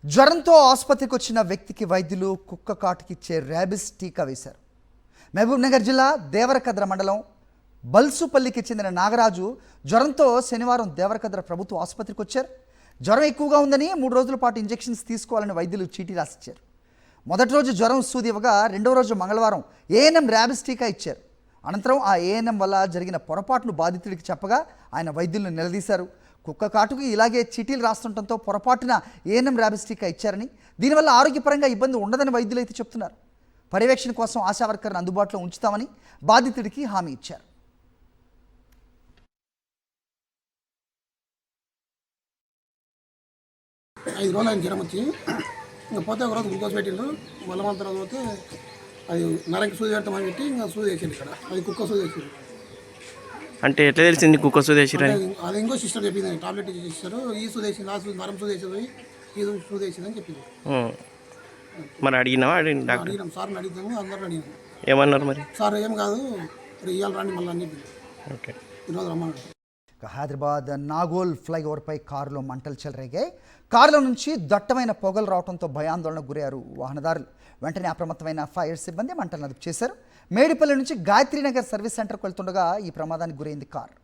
జ్వరంతో ఆసుపత్రికి వచ్చిన వ్యక్తికి వైద్యులు కుక్క కాటుకిచ్చే ర్యాబిస్ టీకా వేశారు. మహబూబ్నగర్ జిల్లా దేవరకద్ర మండలం బల్సుపల్లికి చెందిన నాగరాజు జ్వరంతో శనివారం దేవరకద్ర ప్రభుత్వ ఆసుపత్రికి వచ్చారు. జ్వరం ఎక్కువగా ఉందని 3 రోజుల పాటు ఇంజెక్షన్స్ తీసుకోవాలని వైద్యులు చీటీ రాసిచ్చారు. మొదటి రోజు జ్వరం సూది ఇవ్వగా రెండవ రోజు మంగళవారం ఏఎన్ఎం ర్యాబిస్ టీకా ఇచ్చారు. అనంతరం ఆ ఏఎన్ఎం వల్ల జరిగిన పొరపాటును బాధితుడికి చెప్పగా ఆయన వైద్యులను నిలదీశారు. కుక్క కాటుకు ఇలాగే చీటీలు రాస్తుండటంతో పొరపాటున ఏఎన్ఎం ర్యాబిస్ టీకా ఇచ్చారని, దీనివల్ల ఆరోగ్యపరంగా ఇబ్బంది ఉండదని వైద్యులు అయితే చెప్తున్నారు. పర్యవేక్షణ కోసం ఆశా వర్కర్ను అందుబాటులో ఉంచుతామని బాధితుడికి హామీ ఇచ్చారు. ఐదు రోజులు ఆయన జ్వరం వచ్చి ఇంకా పోతే ఒకరోజు గ్లూకోజ్ పెట్టిండ్రు. మళ్ళీ మన తర్వాత పోతే అది నరకి సూది పెడతామని పెట్టి ఇంకా సూది వేసిండు. ఇక్కడ అది కుక్క సూది వేసిండు. అంటే ఎట్లా తెలిసింది కుక్క సూది వేసిరు? అది ఇంకో సిస్టర్ చెప్పింది, టాబ్లెట్ ఇచ్చారు. ఈ సూది వేసింది, ఆ సూది నరం సూది వేసింది, ఈ సూది వేసింది అని చెప్పింది. మరి అడిగినావా? అడిగినాం, సార్ని అడిగినాము, అందరూ అడిగినాము. ఏమన్నారు మరి? సార్ ఏం కాదు, ఇవాళ రండి మళ్ళీ అని చెప్పింది. ఓకే, ఈరోజు రమ్మన్నాడు. హైదరాబాద్ నాగోల్ ఫ్లైఓవర్పై కారులో మంటలు చెలరేగాయి. కారులో నుంచి దట్టమైన పొగలు రావడంతో భయాందోళనకు గురయ్యారు వాహనదారులు. వెంటనే అప్రమత్తమైన ఫైర్ సిబ్బంది మంటలను అదుపు చేశారు. మేడిపల్లి నుంచి గాయత్రీనగర్ సర్వీస్ సెంటర్కు వెళ్తుండగా ఈ ప్రమాదానికి గురైంది కారు.